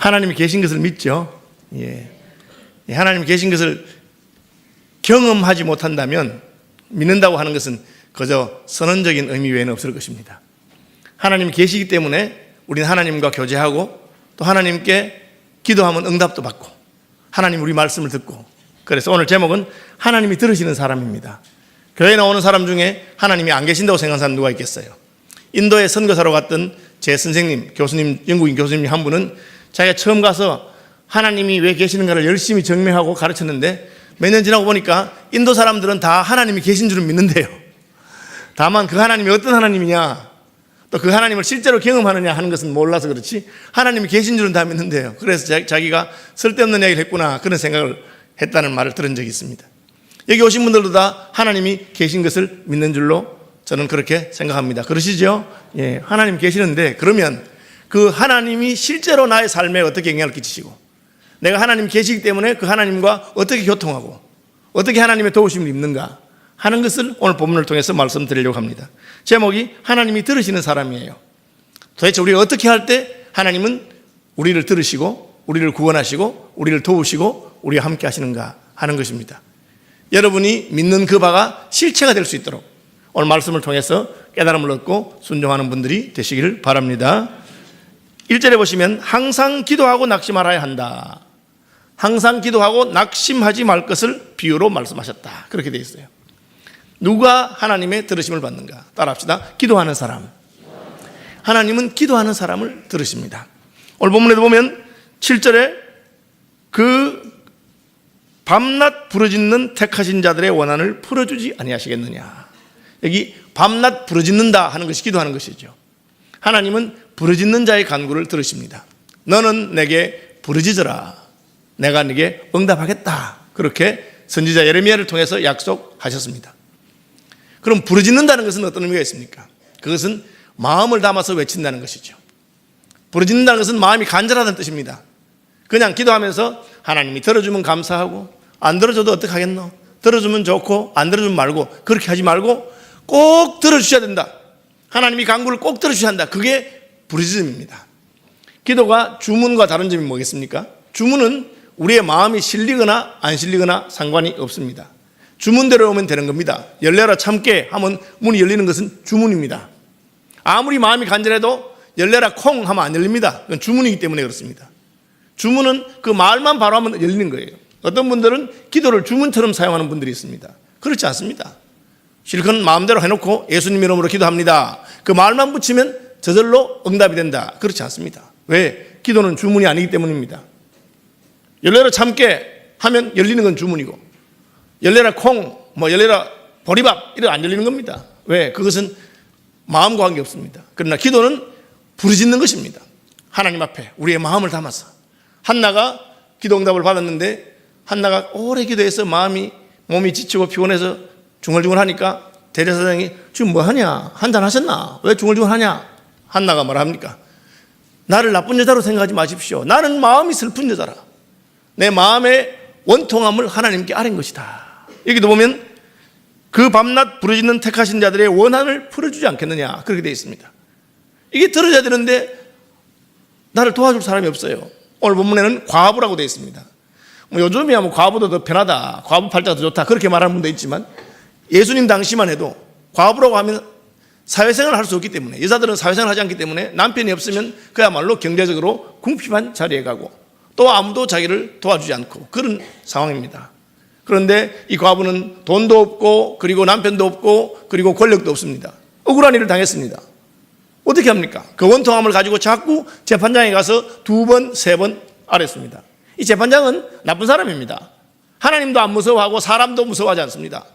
하나님이 계신 것을 믿죠. 예. 하나님이 계신 것을 경험하지 못한다면 믿는다고 하는 것은 그저 선언적인 의미 외에는 없을 것입니다. 하나님이 계시기 때문에 우리는 하나님과 교제하고 또 하나님께 기도하면 응답도 받고 하나님 우리 말씀을 듣고, 그래서 오늘 제목은 하나님이 들으시는 사람입니다. 교회에 나오는 사람 중에 하나님이 안 계신다고 생각하는 사람 누가 있겠어요? 인도에 선교사로 갔던 제 선생님, 교수님, 영국인 교수님 한 분은 자기가 처음 가서 하나님이 왜 계시는가를 열심히 증명하고 가르쳤는데 몇 년 지나고 보니까 인도 사람들은 다 하나님이 계신 줄은 믿는데요. 다만 그 하나님이 어떤 하나님이냐, 또 그 하나님을 실제로 경험하느냐 하는 것은 몰라서 그렇지 하나님이 계신 줄은 다 믿는데요. 그래서 자기가 쓸데없는 이야기를 했구나 그런 생각을 했다는 말을 들은 적이 있습니다. 여기 오신 분들도 다 하나님이 계신 것을 믿는 줄로 저는 그렇게 생각합니다. 그러시죠? 예, 하나님 계시는데 그러면 그 하나님이 실제로 나의 삶에 어떻게 영향을 끼치시고 내가 하나님 계시기 때문에 그 하나님과 어떻게 교통하고 어떻게 하나님의 도우심을 입는가 하는 것을 오늘 본문을 통해서 말씀드리려고 합니다. 제목이 하나님이 들으시는 사람이에요. 도대체 우리가 어떻게 할 때 하나님은 우리를 들으시고 우리를 구원하시고 우리를 도우시고 우리와 함께 하시는가 하는 것입니다. 여러분이 믿는 그 바가 실체가 될 수 있도록 오늘 말씀을 통해서 깨달음을 얻고 순종하는 분들이 되시기를 바랍니다. 1절에 보시면 항상 기도하고 낙심하라야 한다. 항상 기도하고 낙심하지 말 것을 비유로 말씀하셨다. 그렇게 되어 있어요. 누가 하나님의 들으심을 받는가? 따라합시다. 기도하는 사람. 하나님은 기도하는 사람을 들으십니다. 오늘 본문에도 보면 7절에 그 밤낮 부르짖는 택하신 자들의 원한을 풀어주지 아니하시겠느냐. 여기 밤낮 부르짖는다 하는 것이 기도하는 것이죠. 하나님은 부르짖는 자의 간구를 들으십니다. 너는 내게 부르짖어라. 내가 네게 응답하겠다. 그렇게 선지자 예레미야를 통해서 약속하셨습니다. 그럼 부르짖는다는 것은 어떤 의미가 있습니까? 그것은 마음을 담아서 외친다는 것이죠. 부르짖는다는 것은 마음이 간절하다는 뜻입니다. 그냥 기도하면서 하나님이 들어주면 감사하고 안 들어줘도 어떡하겠노? 들어주면 좋고 안 들어주면 말고 그렇게 하지 말고 꼭 들어주셔야 된다. 하나님이 간구를 꼭 들어주셔야 한다. 그게 부르짖음입니다. 기도가 주문과 다른 점이 뭐겠습니까? 주문은 우리의 마음이 실리거나 안 실리거나 상관이 없습니다. 주문대로 오면 되는 겁니다. 열려라 참깨 하면 문이 열리는 것은 주문입니다. 아무리 마음이 간절해도 열려라 콩 하면 안 열립니다. 그건 주문이기 때문에 그렇습니다. 주문은 그 말만 바로 하면 열리는 거예요. 어떤 분들은 기도를 주문처럼 사용하는 분들이 있습니다. 그렇지 않습니다. 실컷 마음대로 해놓고 예수님 이름으로 기도합니다. 그 말만 붙이면 저절로 응답이 된다. 그렇지 않습니다. 왜? 기도는 주문이 아니기 때문입니다. 열려라 참깨 하면 열리는 건 주문이고 열려라 콩, 열려라 보리밥 이런 안 열리는 겁니다. 왜? 그것은 마음과 관계없습니다. 그러나 기도는 부르짖는 것입니다. 하나님 앞에 우리의 마음을 담아서. 한나가 기도 응답을 받았는데 한나가 오래 기도해서 몸이 지치고 피곤해서 중얼중얼하니까 대제사장이 지금 뭐하냐? 한잔 하셨나? 왜 중얼중얼하냐? 한나가 뭐라 합니까? 나를 나쁜 여자로 생각하지 마십시오. 나는 마음이 슬픈 여자라. 내 마음의 원통함을 하나님께 아뢰는 것이다. 여기도 보면 그 밤낮 부르짖는 택하신 자들의 원한을 풀어주지 않겠느냐 그렇게 되어 있습니다. 이게 들어야 되는데 나를 도와줄 사람이 없어요. 오늘 본문에는 과부라고 되어 있습니다. 요즘이야 과부도 더 편하다, 과부 팔자가 더 좋다 그렇게 말하는 분도 있지만 예수님 당시만 해도 과부라고 하면 사회생활을 할 수 없기 때문에 여자들은 사회생활을 하지 않기 때문에 남편이 없으면 그야말로 경제적으로 궁핍한 자리에 가고 또 아무도 자기를 도와주지 않고 그런 상황입니다. 그런데 이 과부는 돈도 없고 그리고 남편도 없고 그리고 권력도 없습니다. 억울한 일을 당했습니다. 어떻게 합니까? 그 원통함을 가지고 자꾸 재판장에 가서 2번, 3번 아랬습니다. 이 재판장은 나쁜 사람입니다. 하나님도 안 무서워하고 사람도 무서워하지 않습니다.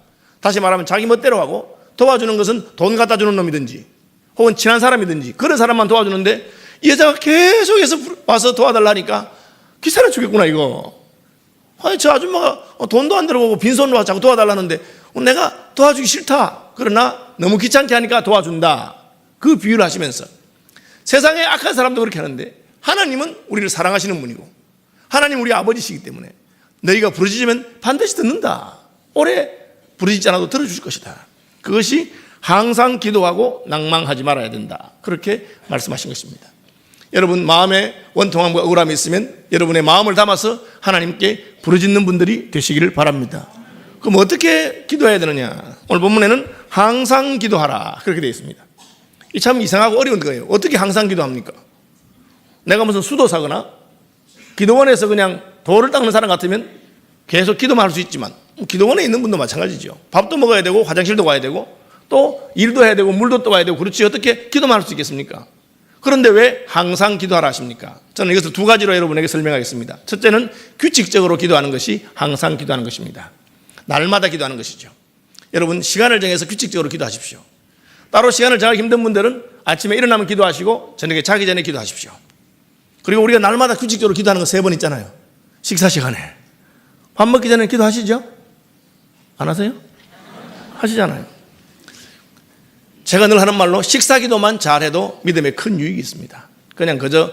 다시 말하면 자기 멋대로 하고 도와주는 것은 돈 갖다 주는 놈이든지 혹은 친한 사람이든지 그런 사람만 도와주는데 이 여자가 계속해서 와서 도와달라니까 기사를 주겠구나 이거. 아니 저 아줌마가 돈도 안 들어가고 빈손으로 와서 자꾸 도와달라는데 내가 도와주기 싫다. 그러나 너무 귀찮게 하니까 도와준다. 그 비유를 하시면서 세상에 악한 사람도 그렇게 하는데 하나님은 우리를 사랑하시는 분이고 하나님 우리 아버지시기 때문에 너희가 부르짖으면 반드시 듣는다. 오래 부르짖지 않아도 들어주실 것이다. 그것이 항상 기도하고 낭망하지 말아야 된다. 그렇게 말씀하신 것입니다. 여러분 마음에 원통함과 억울함이 있으면 여러분의 마음을 담아서 하나님께 부르짖는 분들이 되시기를 바랍니다. 그럼 어떻게 기도해야 되느냐? 오늘 본문에는 항상 기도하라 그렇게 되어 있습니다. 이 참 이상하고 어려운 거예요. 어떻게 항상 기도합니까? 내가 무슨 수도사거나 기도원에서 그냥 돌을 닦는 사람 같으면 계속 기도만 할 수 있지만 기도원에 있는 분도 마찬가지죠. 밥도 먹어야 되고 화장실도 가야 되고 또 일도 해야 되고 물도 떠와야 되고 그렇지 어떻게 기도만 할 수 있겠습니까? 그런데 왜 항상 기도하라 하십니까? 저는 이것을 두 가지로 여러분에게 설명하겠습니다. 첫째는 규칙적으로 기도하는 것이 항상 기도하는 것입니다. 날마다 기도하는 것이죠. 여러분 시간을 정해서 규칙적으로 기도하십시오. 따로 시간을 정하기 힘든 분들은 아침에 일어나면 기도하시고 저녁에 자기 전에 기도하십시오. 그리고 우리가 날마다 규칙적으로 기도하는 거 3번 있잖아요. 식사 시간에. 밥 먹기 전에 기도하시죠? 안 하세요? 하시잖아요. 제가 늘 하는 말로 식사 기도만 잘해도 믿음에 큰 유익이 있습니다. 그냥 그저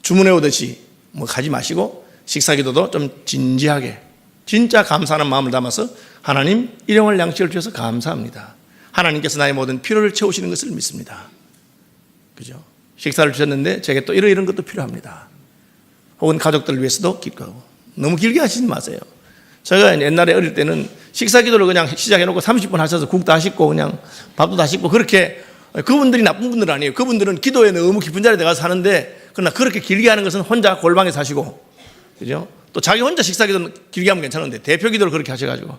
주문해 오듯이 뭐 가지 마시고 식사 기도도 좀 진지하게 진짜 감사하는 마음을 담아서 하나님 일용할 양식을 주셔서 감사합니다. 하나님께서 나의 모든 필요를 채우시는 것을 믿습니다. 그죠? 식사를 주셨는데 제게 또 이런 것도 필요합니다. 혹은 가족들을 위해서도 기도하고. 너무 길게 하시지 마세요. 제가 옛날에 어릴 때는 식사 기도를 그냥 시작해놓고 30분 하셔서 국도 하시고 그냥 밥도 다 씻고 그렇게 그분들이 나쁜 분들은 아니에요. 그분들은 기도에 너무 깊은 자리에 가서 사는데 그러나 그렇게 길게 하는 것은 혼자 골방에 사시고 그죠? 또 자기 혼자 식사 기도는 길게 하면 괜찮은데 대표 기도를 그렇게 하셔가지고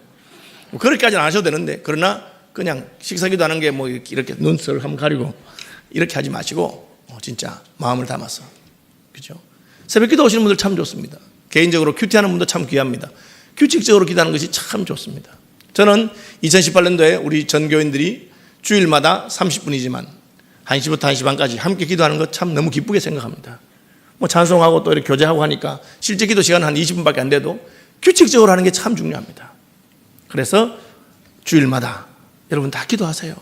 그렇게까지는 안 하셔도 되는데 그러나 그냥 식사 기도 하는 게 뭐 이렇게 눈썹을 한번 가리고 이렇게 하지 마시고 진짜 마음을 담아서 그죠? 새벽 기도 오시는 분들 참 좋습니다. 개인적으로 큐티하는 분도 참 귀합니다. 규칙적으로 기도하는 것이 참 좋습니다. 저는 2018년도에 우리 전교인들이 주일마다 30분이지만 1시부터 1시 반까지 함께 기도하는 것 참 너무 기쁘게 생각합니다. 뭐 찬송하고 또 이렇게 교제하고 하니까 실제 기도 시간은 한 20분밖에 안 돼도 규칙적으로 하는 게 참 중요합니다. 그래서 주일마다 여러분 다 기도하세요.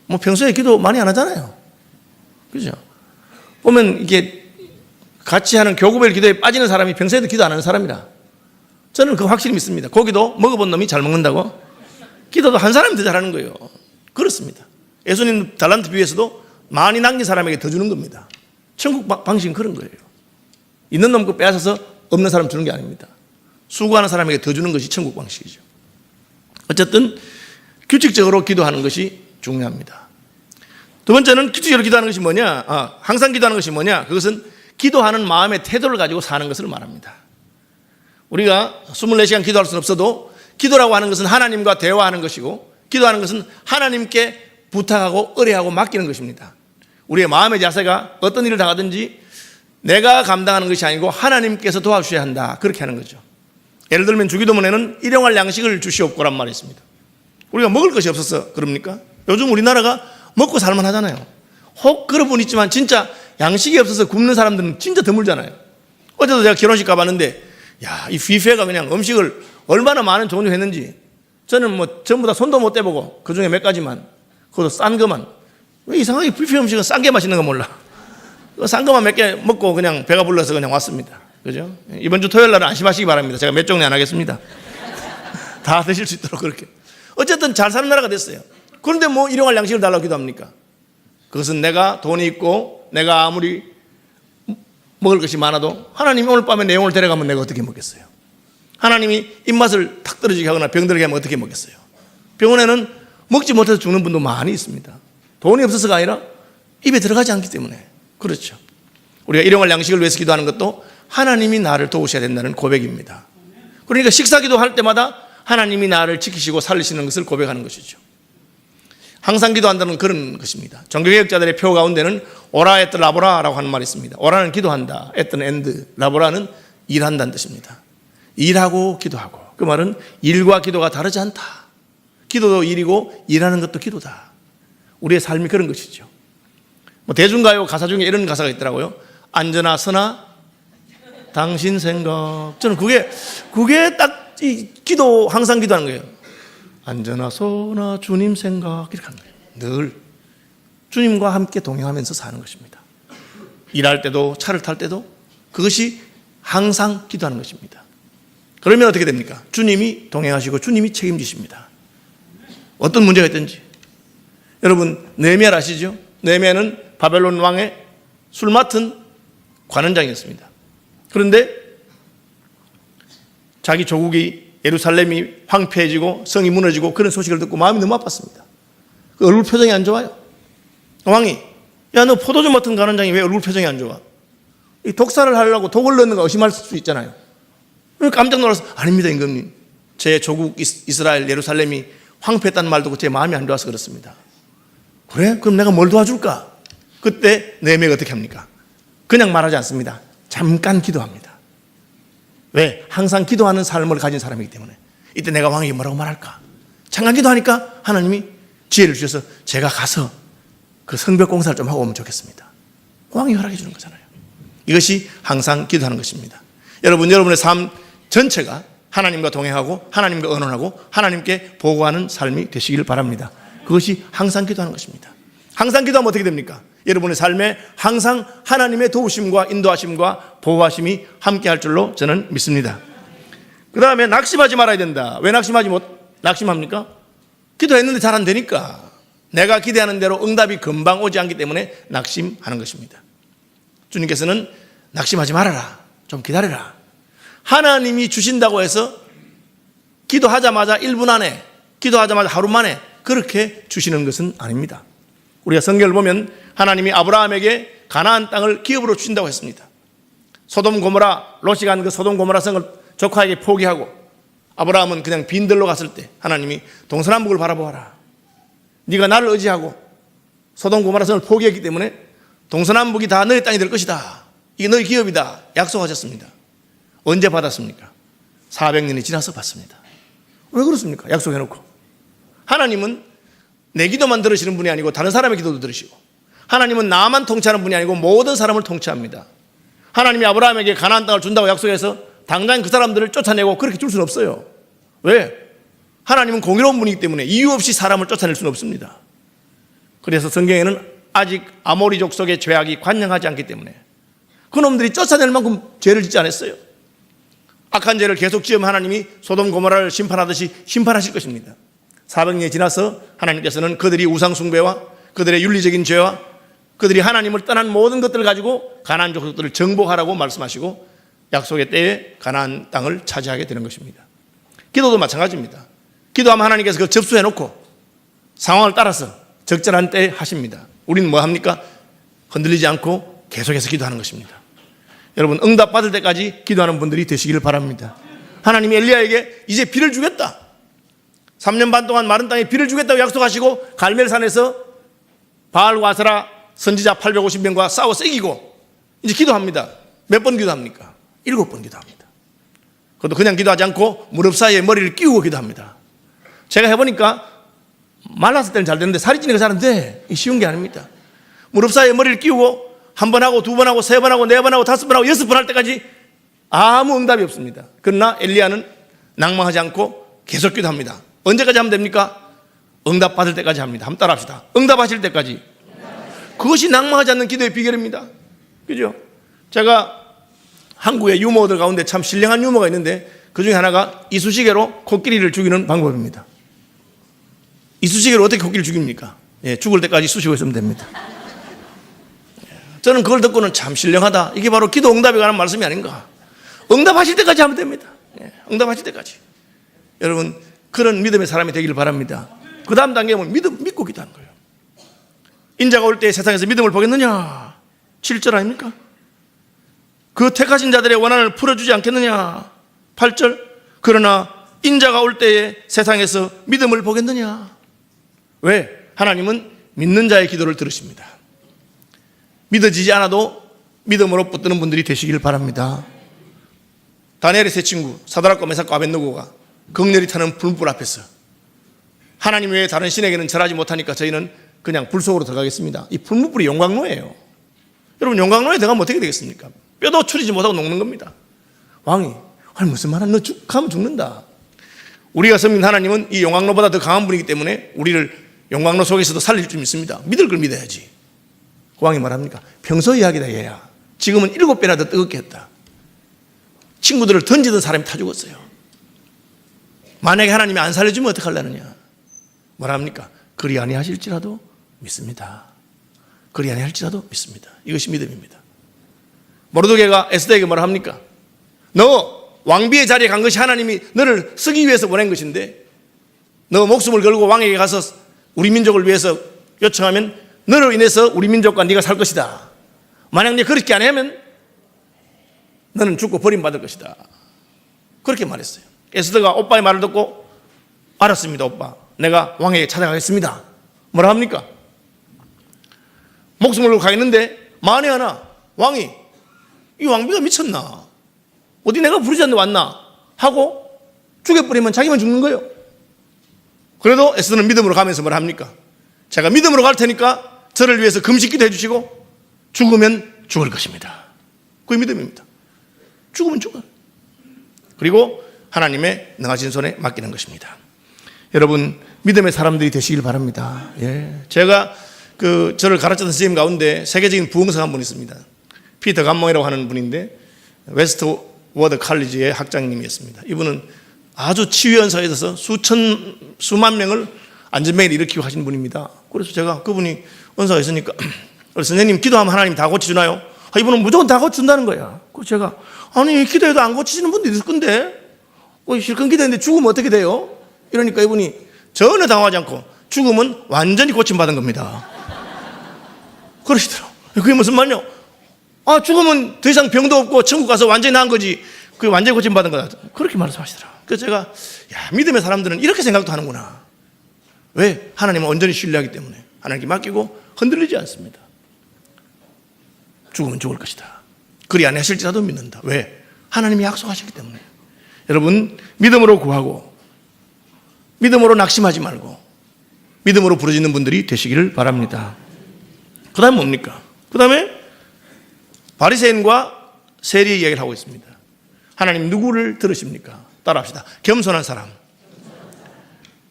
뭐 평소에 기도 많이 안 하잖아요. 그죠? 보면 이게 같이 하는 교구별 기도에 빠지는 사람이 평소에도 기도 안 하는 사람이라 저는 그거 확실히 믿습니다. 고기도 먹어본 놈이 잘 먹는다고 기도도 한 사람이 더 잘하는 거예요. 그렇습니다. 예수님 달란트 비유에서도 많이 남긴 사람에게 더 주는 겁니다. 천국 방식은 그런 거예요. 있는 놈 거 빼앗아서 없는 사람 주는 게 아닙니다. 수고하는 사람에게 더 주는 것이 천국 방식이죠. 어쨌든 규칙적으로 기도하는 것이 중요합니다. 두 번째는 규칙적으로 기도하는 것이 뭐냐? 항상 기도하는 것이 뭐냐? 그것은 기도하는 마음의 태도를 가지고 사는 것을 말합니다. 우리가 24시간 기도할 수는 없어도 기도라고 하는 것은 하나님과 대화하는 것이고 기도하는 것은 하나님께 부탁하고 의뢰하고 맡기는 것입니다. 우리의 마음의 자세가 어떤 일을 당하든지 내가 감당하는 것이 아니고 하나님께서 도와주셔야 한다. 그렇게 하는 거죠. 예를 들면 주기도문에는 일용할 양식을 주시옵고란 말이 있습니다. 우리가 먹을 것이 없어서 그럽니까? 요즘 우리나라가 먹고 살만 하잖아요. 혹 그런 분 있지만 진짜 양식이 없어서 굶는 사람들은 진짜 드물잖아요. 어제도 제가 결혼식 가봤는데 야, 이 뷔페가 그냥 음식을 얼마나 많은 종류 했는지 저는 뭐 전부 다 손도 못 대보고 그 중에 몇 가지만 그것도 싼 것만 왜 이상하게 뷔페 음식은 싼 게 맛있는 거 몰라. 싼 것만 몇 개 먹고 그냥 배가 불러서 그냥 왔습니다. 그죠? 이번 주 토요일 날은 안심하시기 바랍니다. 제가 몇 종류 안 하겠습니다. 다 드실 수 있도록 그렇게. 어쨌든 잘 사는 나라가 됐어요. 그런데 뭐 일용할 양식을 달라고 기도합니까? 그것은 내가 돈이 있고 내가 아무리 먹을 것이 많아도 하나님이 오늘 밤에 내용을 데려가면 내가 어떻게 먹겠어요? 하나님이 입맛을 탁 떨어지게 하거나 병들게 하면 어떻게 먹겠어요? 병원에는 먹지 못해서 죽는 분도 많이 있습니다. 돈이 없어서가 아니라 입에 들어가지 않기 때문에. 그렇죠. 우리가 일용할 양식을 위해서 기도하는 것도 하나님이 나를 도우셔야 된다는 고백입니다. 그러니까 식사 기도할 때마다 하나님이 나를 지키시고 살리시는 것을 고백하는 것이죠. 항상 기도한다는 그런 것입니다. 종교개혁자들의 표 가운데는 오라 에트 라보라라고 하는 말이 있습니다. 오라는 기도한다, 에트는 엔드, 라보라는 일한다는 뜻입니다. 일하고 기도하고. 그 말은 일과 기도가 다르지 않다. 기도도 일이고 일하는 것도 기도다. 우리의 삶이 그런 것이죠. 뭐 대중가요 가사 중에 이런 가사가 있더라고요. 앉으나 서나 당신 생각. 저는 그게 딱 이 기도, 항상 기도하는 거예요. 앉으나 서나 주님 생각. 이렇게 하는 거예요. 늘 주님과 함께 동행하면서 사는 것입니다. 일할 때도 차를 탈 때도 그것이 항상 기도하는 것입니다. 그러면 어떻게 됩니까? 주님이 동행하시고 주님이 책임지십니다. 어떤 문제가 있든지. 여러분 느헤미야를 아시죠? 느헤미야는 바벨론 왕의 술 맡은 관원장이었습니다. 그런데 자기 조국이 예루살렘이 황폐해지고 성이 무너지고 그런 소식을 듣고 마음이 너무 아팠습니다. 그 얼굴 표정이 안 좋아요. 왕이, 야, 너 포도주 맡은 관원장이 왜 얼굴 표정이 안 좋아? 이 독사를 하려고 독을 넣는 거 의심할 수 있잖아요. 깜짝 놀라서, 아닙니다, 임금님. 제 조국 이스라엘 예루살렘이 황폐했다는 말 듣고 제 마음이 안 좋아서 그렇습니다. 그래? 그럼 내가 뭘 도와줄까? 그때 느헤미야가 어떻게 합니까? 그냥 말하지 않습니다. 잠깐 기도합니다. 왜? 항상 기도하는 삶을 가진 사람이기 때문에. 이때 내가 왕에게 뭐라고 말할까? 잠깐 기도하니까 하나님이 지혜를 주셔서 제가 가서 그 성벽 공사를 좀 하고 오면 좋겠습니다. 왕이 허락해 주는 거잖아요. 이것이 항상 기도하는 것입니다. 여러분의 삶 전체가 하나님과 동행하고 하나님과 의논하고 하나님께 보고하는 삶이 되시길 바랍니다. 그것이 항상 기도하는 것입니다. 항상 기도하면 어떻게 됩니까? 여러분의 삶에 항상 하나님의 도우심과 인도하심과 보호하심이 함께 할 줄로 저는 믿습니다. 그 다음에 낙심하지 말아야 된다. 왜 낙심합니까? 기도했는데 잘 안 되니까. 내가 기대하는 대로 응답이 금방 오지 않기 때문에 낙심하는 것입니다. 주님께서는 낙심하지 말아라. 좀 기다려라. 하나님이 주신다고 해서 기도하자마자 1분 안에, 기도하자마자 하루 만에 그렇게 주시는 것은 아닙니다. 우리가 성경을 보면 하나님이 아브라함에게 가나안 땅을 기업으로 주신다고 했습니다. 소돔 고모라, 롯이 간 그 소돔 고모라 성을 조카에게 포기하고 아브라함은 그냥 빈들로 갔을 때 하나님이 동서남북을 바라보아라. 네가 나를 의지하고 소돔 고모라 성을 포기했기 때문에 동서남북이 다 너의 땅이 될 것이다. 이게 너의 기업이다. 약속하셨습니다. 언제 받았습니까? 400년이 지나서 받습니다. 왜 그렇습니까? 약속해놓고. 하나님은 내 기도만 들으시는 분이 아니고 다른 사람의 기도도 들으시고, 하나님은 나만 통치하는 분이 아니고 모든 사람을 통치합니다. 하나님이 아브라함에게 가나안 땅을 준다고 약속해서 당장 그 사람들을 쫓아내고 그렇게 줄 수는 없어요. 왜? 하나님은 공의로운 분이기 때문에 이유 없이 사람을 쫓아낼 수는 없습니다. 그래서 성경에는 아직 아모리족 속의 죄악이 관영하지 않기 때문에 그놈들이 쫓아낼 만큼 죄를 짓지 않았어요. 악한 죄를 계속 지으면 하나님이 소돔 고모라를 심판하듯이 심판하실 것입니다. 400년이 지나서 하나님께서는 그들이 우상숭배와 그들의 윤리적인 죄와 그들이 하나님을 떠난 모든 것들을 가지고 가나안 족속들을 정복하라고 말씀하시고 약속의 때에 가나안 땅을 차지하게 되는 것입니다. 기도도 마찬가지입니다. 기도하면 하나님께서 그걸 접수해놓고 상황을 따라서 적절한 때에 하십니다. 우리는 뭐 합니까? 흔들리지 않고 계속해서 기도하는 것입니다. 여러분, 응답받을 때까지 기도하는 분들이 되시기를 바랍니다. 하나님이 엘리야에게 이제 비를 주겠다, 3년 반 동안 마른 땅에 비를 주겠다고 약속하시고 갈멜산에서 바알과 아세라 선지자 850명과 싸워서 이기고 이제 기도합니다. 몇 번 기도합니까? 7번 기도합니다. 그것도 그냥 기도하지 않고 무릎 사이에 머리를 끼우고 기도합니다. 제가 해보니까 말랐을 때는 잘 되는데 살이 찌니까 잘 안 돼. 쉬운 게 아닙니다. 무릎 사이에 머리를 끼우고 1번 하고 2번 하고 3번 하고 4번 하고 5번 하고 6번 할 때까지 아무 응답이 없습니다. 그러나 엘리야는 낭망하지 않고 계속 기도합니다. 언제까지 하면 됩니까? 응답 받을 때까지 합니다. 한번 따라 합시다. 응답하실 때까지. 그것이 낭망하지 않는 기도의 비결입니다. 그죠? 제가 한국의 유머들 가운데 참 신령한 유머가 있는데 그 중에 하나가 이쑤시개로 코끼리를 죽이는 방법입니다. 이쑤시개로 어떻게 코끼리를 죽입니까? 예, 죽을 때까지 쑤시고 있으면 됩니다. 저는 그걸 듣고는 참 신령하다. 이게 바로 기도 응답에 관한 말씀이 아닌가. 응답하실 때까지 하면 됩니다. 예, 응답하실 때까지. 여러분, 그런 믿음의 사람이 되기를 바랍니다. 그 다음 단계는 믿고 기도하는 거예요. 인자가 올 때 세상에서 믿음을 보겠느냐? 7절 아닙니까? 그 택하신 자들의 원한을 풀어주지 않겠느냐? 8절. 그러나 인자가 올 때에 세상에서 믿음을 보겠느냐? 왜? 하나님은 믿는 자의 기도를 들으십니다. 믿어지지 않아도 믿음으로 붙드는 분들이 되시길 바랍니다. 다니엘의 세 친구 사드락과 메삭과 아벳느고가 극렬히 타는 불불 앞에서 하나님 외에 다른 신에게는 절하지 못하니까 저희는 그냥 불 속으로 들어가겠습니다. 이 불문불이 용광로예요. 여러분, 용광로에 들어가면 어떻게 되겠습니까? 뼈도 추리지 못하고 녹는 겁니다. 왕이 무슨 말 하는, 너 가면 죽는다. 우리가 섬긴 하나님은 이 용광로보다 더 강한 분이기 때문에 우리를 용광로 속에서도 살릴 줄 믿습니다. 믿을 걸 믿어야지. 그 왕이 말합니까? 평소 이야기다 얘야. 지금은 7배나 더 뜨겁게 했다. 친구들을 던지던 사람이 타 죽었어요. 만약에 하나님이 안 살려주면 어떡하려느냐? 뭐랍니까? 그리 아니하실지라도 믿습니다. 그리 아니할지라도 믿습니다. 이것이 믿음입니다. 모르드게가 에스더에게 뭐라 합니까? 너 왕비의 자리에 간 것이 하나님이 너를 쓰기 위해서 보낸 것인데 너 목숨을 걸고 왕에게 가서 우리 민족을 위해서 요청하면 너로 인해서 우리 민족과 네가 살 것이다. 만약 네가 그렇게 안 하면 너는 죽고 버림받을 것이다. 그렇게 말했어요. 에스더가 오빠의 말을 듣고 알았습니다. 오빠, 내가 왕에게 찾아가겠습니다. 뭐라 합니까? 목숨을 걸고 가겠는데 만에 하나 왕이 이 왕비가 미쳤나? 어디 내가 부르지 않는데 왔나? 하고 죽여버리면 자기만 죽는 거예요. 그래도 에스더는 믿음으로 가면서 뭐라 합니까? 제가 믿음으로 갈 테니까 저를 위해서 금식기도 해주시고 죽으면 죽을 것입니다. 그게 믿음입니다. 죽으면 죽어요. 그리고 하나님의 능하신 손에 맡기는 것입니다. 여러분, 믿음의 사람들이 되시길 바랍니다. 예. 제가 저를 가르쳤던 선생님 가운데 세계적인 부흥사 한 분 있습니다. 피터 감몽이라고 하는 분인데 웨스트 워드 칼리지의 학장님이었습니다. 이분은 아주 치유연사에 있어서 수만 명을 안전뱅이를 일으키고 하신 분입니다. 그래서 제가 그분이 은사가 있으니까 선생님 기도하면 하나님 다 고쳐주나요? 이분은 무조건 다 고쳐준다는 거야. 그래서 제가 아니 기도해도 안 고치시는 분도 있을 건데 실컷 기도했는데 죽으면 어떻게 돼요? 이러니까 이분이 전혀 당황하지 않고 죽으면 완전히 고침받은 겁니다. 그러시더라고요. 그게 무슨 말이요? 죽으면 더 이상 병도 없고 천국 가서 완전히 나은 거지 그게 완전히 고침받은 거다. 그렇게 말씀하시더라고요. 그래서 제가 믿음의 사람들은 이렇게 생각도 하는구나. 왜? 하나님을 온전히 신뢰하기 때문에 하나님께 맡기고 흔들리지 않습니다. 죽으면 죽을 것이다. 그리 안 하실지라도 믿는다. 왜? 하나님이 약속하셨기 때문에. 여러분, 믿음으로 구하고 믿음으로 낙심하지 말고 믿음으로 부르짖는 분들이 되시기를 바랍니다. 그 다음에 뭡니까? 그 다음에 바리새인과 세리의 이야기를 하고 있습니다. 하나님 누구를 들으십니까? 따라합시다. 겸손한 사람.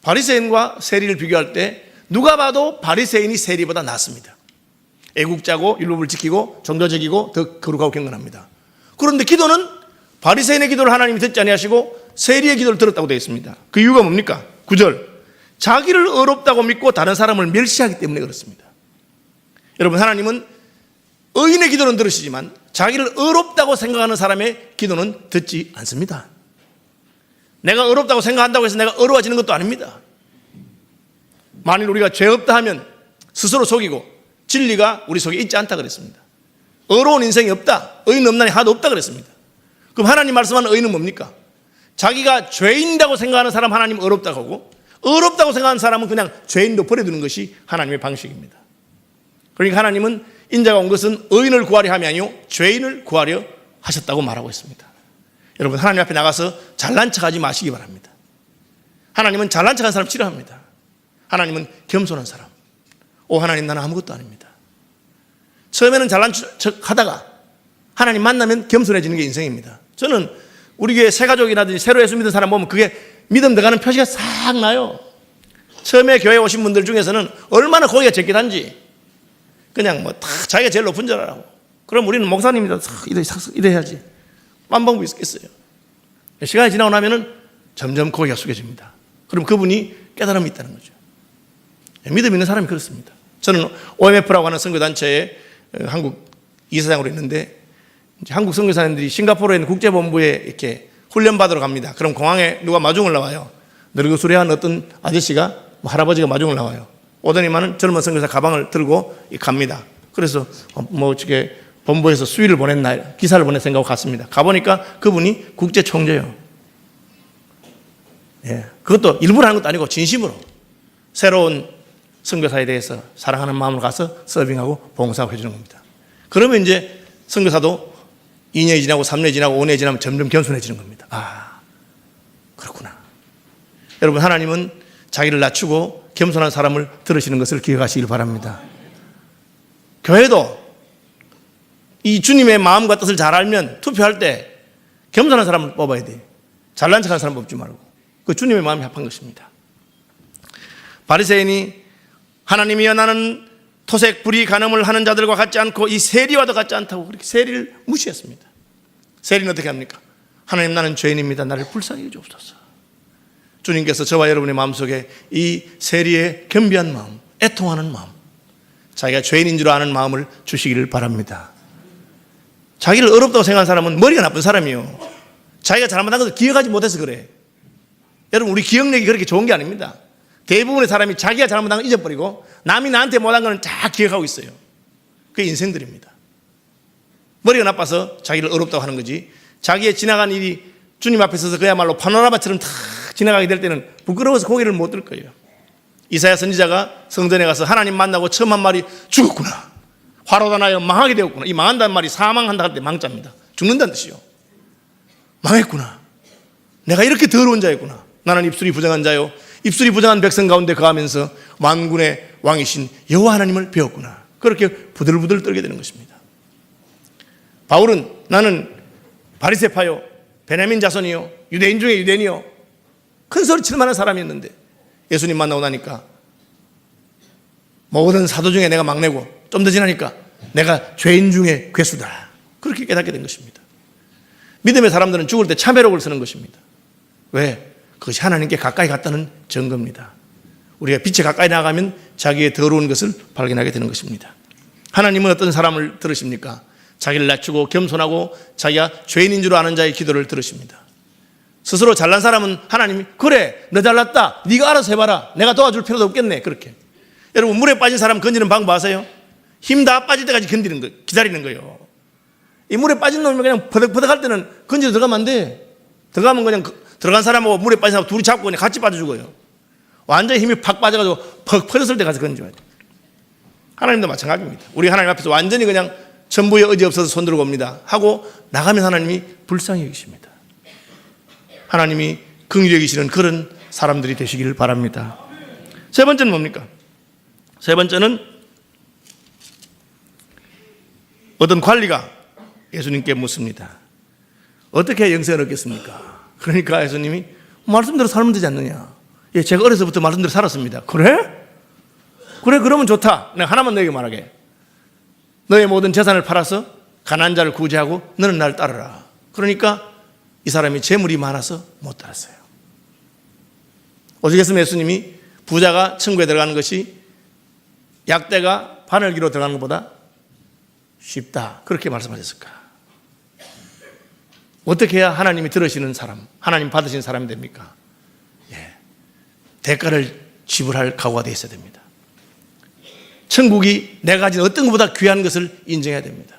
바리새인과 세리를 비교할 때 누가 봐도 바리새인이 세리보다 낫습니다. 애국자고 율법을 지키고 종교적이고 더 거룩하고 경건합니다. 그런데 기도는 바리새인의 기도를 하나님이 듣지 아니하시고 세리의 기도를 들었다고 되어 있습니다. 그 이유가 뭡니까? 9절. 자기를 의롭다고 믿고 다른 사람을 멸시하기 때문에 그렇습니다. 여러분, 하나님은 의인의 기도는 들으시지만 자기를 의롭다고 생각하는 사람의 기도는 듣지 않습니다. 내가 의롭다고 생각한다고 해서 내가 의로워지는 것도 아닙니다. 만일 우리가 죄 없다 하면 스스로 속이고 진리가 우리 속에 있지 않다 그랬습니다. 의로운 인생이 없다, 의인 없나니 하나도 없다 그랬습니다. 그럼 하나님 말씀하는 의인은 뭡니까? 자기가 죄인이라고 생각하는 사람 하나님 의롭다고 하고 의롭다고 생각하는 사람은 그냥 죄인도 버려두는 것이 하나님의 방식입니다. 그러니까 하나님은 인자가 온 것은 의인을 구하려 함이 아니요 죄인을 구하려 하셨다고 말하고 있습니다. 여러분, 하나님 앞에 나가서 잘난 척하지 마시기 바랍니다. 하나님은 잘난 척한 사람 싫어합니다. 하나님은 겸손한 사람. 하나님 나는 아무것도 아닙니다. 처음에는 잘난 척하다가 하나님 만나면 겸손해지는 게 인생입니다. 저는 우리 교회 새가족이라든지 새로 예수 믿은 사람 보면 그게 믿음 들어가는 표시가 싹 나요. 처음에 교회에 오신 분들 중에서는 얼마나 고기가 적게 단지 그냥 다 자기가 제일 높은 줄 알아요. 그럼 우리는 목사님이다 이래야지 딴 방법이 있겠어요. 시간이 지나고 나면은 점점 고기가 숙여집니다. 그럼 그분이 깨달음이 있다는 거죠. 믿음 있는 사람이 그렇습니다. 저는 OMF라고 하는 선교단체에 한국 이사장으로 있는데 한국 선교사님들이 싱가포르에 있는 국제본부에 이렇게 훈련받으러 갑니다. 그럼 공항에 누가 마중을 나와요. 늙으수레한 어떤 아저씨가 할아버지가 마중을 나와요. 오더니만은 젊은 선교사 가방을 들고 갑니다. 그래서 어떻게 본부에서 수위를 보냈나 기사를 보낼 생각하고 갔습니다. 가보니까 그분이 국제총재예요. 그것도 일부러 하는 것도 아니고 진심으로 새로운 선교사에 대해서 사랑하는 마음으로 가서 서빙하고 봉사하고 해주는 겁니다. 그러면 이제 선교사도 2년이 지나고 3년이 지나고 5년이 지나면 점점 겸손해지는 겁니다. 그렇구나. 여러분, 하나님은 자기를 낮추고 겸손한 사람을 들으시는 것을 기억하시길 바랍니다. 교회도 이 주님의 마음과 뜻을 잘 알면 투표할 때 겸손한 사람을 뽑아야 돼. 잘난 척하는 사람 뽑지 말고. 그 주님의 마음이 합한 것입니다. 바리새인이 하나님이여 나는 토색 불의 간음을 하는 자들과 같지 않고 이 세리와도 같지 않다고 그렇게 세리를 무시했습니다. 세리는 어떻게 합니까? 하나님 나는 죄인입니다. 나를 불쌍히 여주옵소서. 주님께서 저와 여러분의 마음속에 이 세리의 겸비한 마음, 애통하는 마음, 자기가 죄인인 줄 아는 마음을 주시기를 바랍니다. 자기를 어렵다고 생각하는 사람은 머리가 나쁜 사람이요. 자기가 잘못한 것을 기억하지 못해서 그래. 여러분, 우리 기억력이 그렇게 좋은 게 아닙니다. 대부분의 사람이 자기가 잘못한 걸 잊어버리고 남이 나한테 못한 걸 다 기억하고 있어요. 그게 인생들입니다. 머리가 나빠서 자기를 어렵다고 하는 거지, 자기의 지나간 일이 주님 앞에 서서 그야말로 파노라마처럼 탁 지나가게 될 때는 부끄러워서 고개를 못 들 거예요. 이사야 선지자가 성전에 가서 하나님 만나고 처음 한 말이 죽었구나, 화로다 나여 망하게 되었구나. 이 망한다는 말이 사망한다 할 때 망자입니다. 죽는다는 뜻이요. 망했구나, 내가 이렇게 더러운 자였구나. 나는 입술이 부정한 자요, 입술이 부정한 백성 가운데 거하면서 만군의 왕이신 여호와 하나님을 배웠구나. 그렇게 부들부들 떨게 되는 것입니다. 바울은 나는 바리새파요, 베냐민 자손이요, 유대인 중에 유대인이요, 큰 소리 칠 만한 사람이었는데 예수님 만나고 나니까 모든 사도 중에 내가 막내고 좀 더 지나니까 내가 죄인 중에 괴수다. 그렇게 깨닫게 된 것입니다. 믿음의 사람들은 죽을 때 참회록을 쓰는 것입니다. 왜? 그것이 하나님께 가까이 갔다는 증거입니다. 우리가 빛에 가까이 나가면 자기의 더러운 것을 발견하게 되는 것입니다. 하나님은 어떤 사람을 들으십니까? 자기를 낮추고 겸손하고 자기가 죄인인 줄 아는 자의 기도를 들으십니다. 스스로 잘난 사람은 하나님이 그래, 너 잘났다, 네가 알아서 해봐라, 내가 도와줄 필요도 없겠네. 그렇게. 여러분, 물에 빠진 사람 건지는 방법 아세요? 힘 다 빠질 때까지 건드리는 거, 기다리는 거예요. 이 물에 빠진 놈이 그냥 버덕버덕 할 때는 건지러 들어가면 안 돼. 들어가면 그냥 들어간 사람하고 물에 빠진 사람 둘이 잡고 그냥 같이 빠져 죽어요. 완전히 힘이 팍 빠져가지고 퍽 퍼졌을 때 가서 건져야 돼. 하나님도 마찬가지입니다. 우리 하나님 앞에서 완전히 그냥 전부에 의지 없어서 손 들고 옵니다 하고 나가면 하나님이 불쌍히 여기십니다. 하나님이 긍휼히 여기시는 그런 사람들이 되시기를 바랍니다. 세 번째는 뭡니까? 세 번째는 어떤 관리가 예수님께 묻습니다. 어떻게 영생을 얻겠습니까? 그러니까 예수님이 말씀대로 살면 되지 않느냐. 예, 제가 어려서부터 말씀대로 살았습니다. 그래? 그래, 그러면 좋다. 내가 하나만 너에게 말하게. 너의 모든 재산을 팔아서 가난한 자를 구제하고 너는 나를 따르라. 그러니까 이 사람이 재물이 많아서 못 따랐어요. 오죽했으면 예수님이 부자가 천국에 들어가는 것이 약대가 바늘기로 들어가는 것보다 쉽다, 그렇게 말씀하셨을까? 어떻게 해야 하나님이 들으시는 사람, 하나님 받으시는 사람이 됩니까? 예, 대가를 지불할 각오가 되어 있어야 됩니다. 천국이 내가 가진 어떤 것보다 귀한 것을 인정해야 됩니다.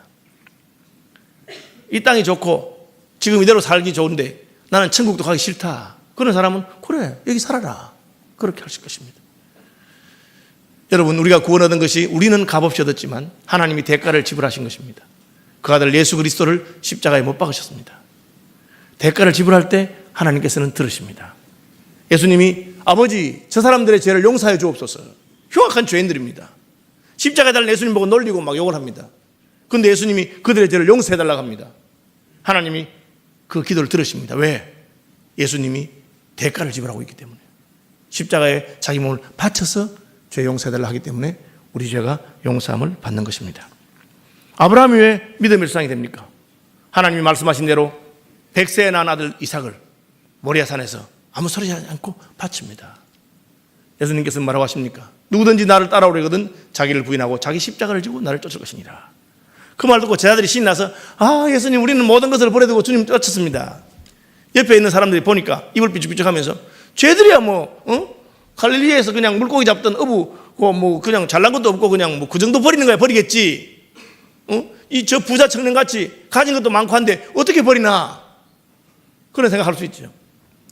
이 땅이 좋고 지금 이대로 살기 좋은데 나는 천국도 가기 싫다, 그런 사람은 그래, 여기 살아라, 그렇게 하실 것입니다. 여러분, 우리가 구원 얻은 것이 우리는 값없이 얻었지만 하나님이 대가를 지불하신 것입니다. 그 아들 예수 그리스도를 십자가에 못 박으셨습니다. 대가를 지불할 때 하나님께서는 들으십니다. 예수님이 아버지, 저 사람들의 죄를 용서해 주옵소서. 흉악한 죄인들입니다. 십자가에 달린 예수님 보고 놀리고 막 욕을 합니다. 그런데 예수님이 그들의 죄를 용서해 달라고 합니다. 하나님이 그 기도를 들으십니다. 왜? 예수님이 대가를 지불하고 있기 때문에. 십자가에 자기 몸을 바쳐서 죄 용서해달라 하기 때문에 우리 죄가 용서함을 받는 것입니다. 아브라함이 왜 믿음의 조상이 됩니까? 하나님이 말씀하신 대로 100세에 낳은 아들 이삭을 모리아산에서 아무 소리 하지 않고 바칩니다. 예수님께서는 뭐라고 하십니까? 누구든지 나를 따라오려거든 자기를 부인하고 자기 십자가를 지고 나를 쫓을 것이니라. 그 말 듣고 제자들이 신이 나서 예수님, 우리는 모든 것을 버려두고 주님 쫓았습니다. 옆에 있는 사람들이 보니까 입을 삐죽삐죽하면서 쟤들이야 갈릴리에서 그냥 물고기 잡던 어부 그냥 잘난 것도 없고 그냥 그 정도 버리는 거야, 버리겠지. 이 저 부자 청년같이 가진 것도 많고 한데 어떻게 버리나, 그런 생각할 수 있죠.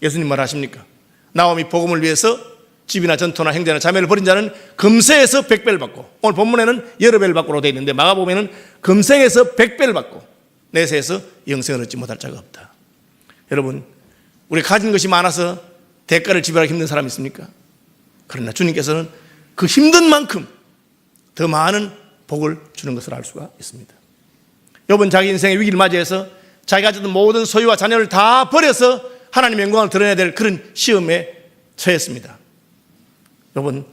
예수님 말하십니까? 나오미 복음을 위해서 집이나 전토나 형제나 자매를 버린 자는 금세에서 100배를 받고, 오늘 본문에는 여러 배를 받고로 되어 있는데 마가복음에는 금생에서 100배를 받고 내세에서 영생을 얻지 못할 자가 없다. 여러분, 우리 가진 것이 많아서 대가를 지불하기 힘든 사람이 있습니까? 그러나 주님께서는 그 힘든 만큼 더 많은 복을 주는 것을 알 수가 있습니다. 욥은 자기 인생의 위기를 맞이해서 자기가 가졌던 모든 소유와 자녀를 다 버려서 하나님의 영광을 드러내야 될 그런 시험에 처했습니다. 욥은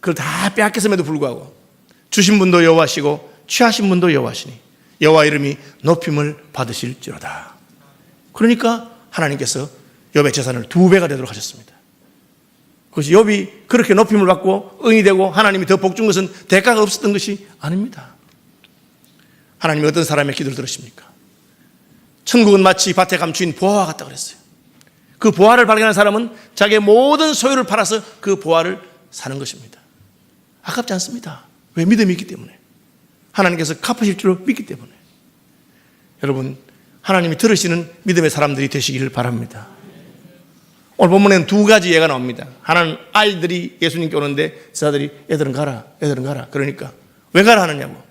그걸 다 빼앗겼음에도 불구하고 주신 분도 여호와시고 취하신 분도 여호와시니 여호와 이름이 높임을 받으실지로다. 그러니까 하나님께서 욥의 재산을 2배가 되도록 하셨습니다. 그것이 욥이 그렇게 높임을 받고 응이 되고 하나님이 더 복 준 것은 대가가 없었던 것이 아닙니다. 하나님이 어떤 사람의 기도를 들으십니까? 천국은 마치 밭에 감추인 보화와 같다고 그랬어요. 그 보화를 발견한 사람은 자기의 모든 소유를 팔아서 그 보화를 사는 것입니다. 아깝지 않습니다. 왜? 믿음이 있기 때문에. 하나님께서 갚으실 줄 믿기 때문에. 여러분, 하나님이 들으시는 믿음의 사람들이 되시기를 바랍니다. 오늘 본문에는 두 가지 예가 나옵니다. 하나는 아이들이 예수님께 오는데 저자들이 애들은 가라, 애들은 가라. 그러니까 왜 가라 하느냐고.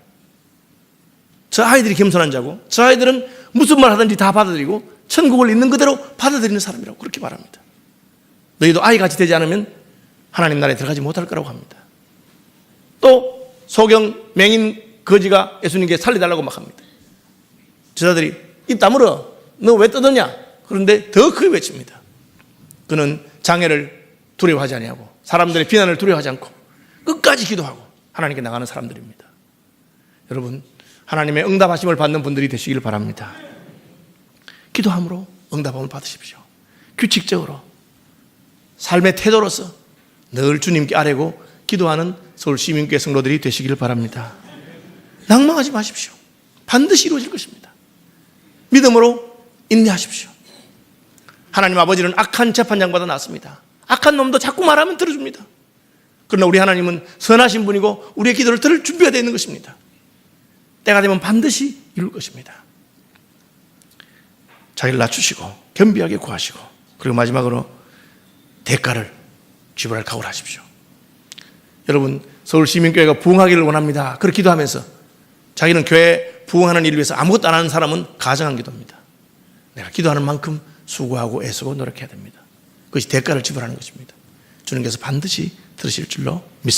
저 아이들이 겸손한 자고 저 아이들은 무슨 말 하든지 다 받아들이고 천국을 있는 그대로 받아들이는 사람이라고 그렇게 말합니다. 너희도 아이같이 되지 않으면 하나님 나라에 들어가지 못할 거라고 합니다. 또 소경 맹인 거지가 예수님께 살려달라고 막 합니다. 저자들이 입 다물어, 너 왜 떠드냐? 그런데 더 크게 외칩니다. 그는 장애를 두려워하지 아니하고 사람들의 비난을 두려워하지 않고 끝까지 기도하고 하나님께 나가는 사람들입니다. 여러분, 하나님의 응답하심을 받는 분들이 되시길 바랍니다. 기도함으로 응답함을 받으십시오. 규칙적으로 삶의 태도로서 늘 주님께 아뢰고 기도하는 서울 시민교회 성도들이 되시길 바랍니다. 낭망하지 마십시오. 반드시 이루어질 것입니다. 믿음으로 인내하십시오. 하나님 아버지는 악한 재판장보다 낫습니다. 악한 놈도 자꾸 말하면 들어줍니다. 그러나 우리 하나님은 선하신 분이고 우리의 기도를 들을 준비가 되어 있는 것입니다. 때가 되면 반드시 이룰 것입니다. 자기를 낮추시고 겸비하게 구하시고 그리고 마지막으로 대가를 지불할 각오를 하십시오. 여러분, 서울시민교회가 부흥하기를 원합니다. 그렇게 기도하면서 자기는 교회 부흥하는 일을 위해서 아무것도 안 하는 사람은 가정한 기도입니다. 내가 기도하는 만큼 수고하고 애쓰고 노력해야 됩니다. 그것이 대가를 지불하는 것입니다. 주님께서 반드시 들으실 줄로 믿습니다.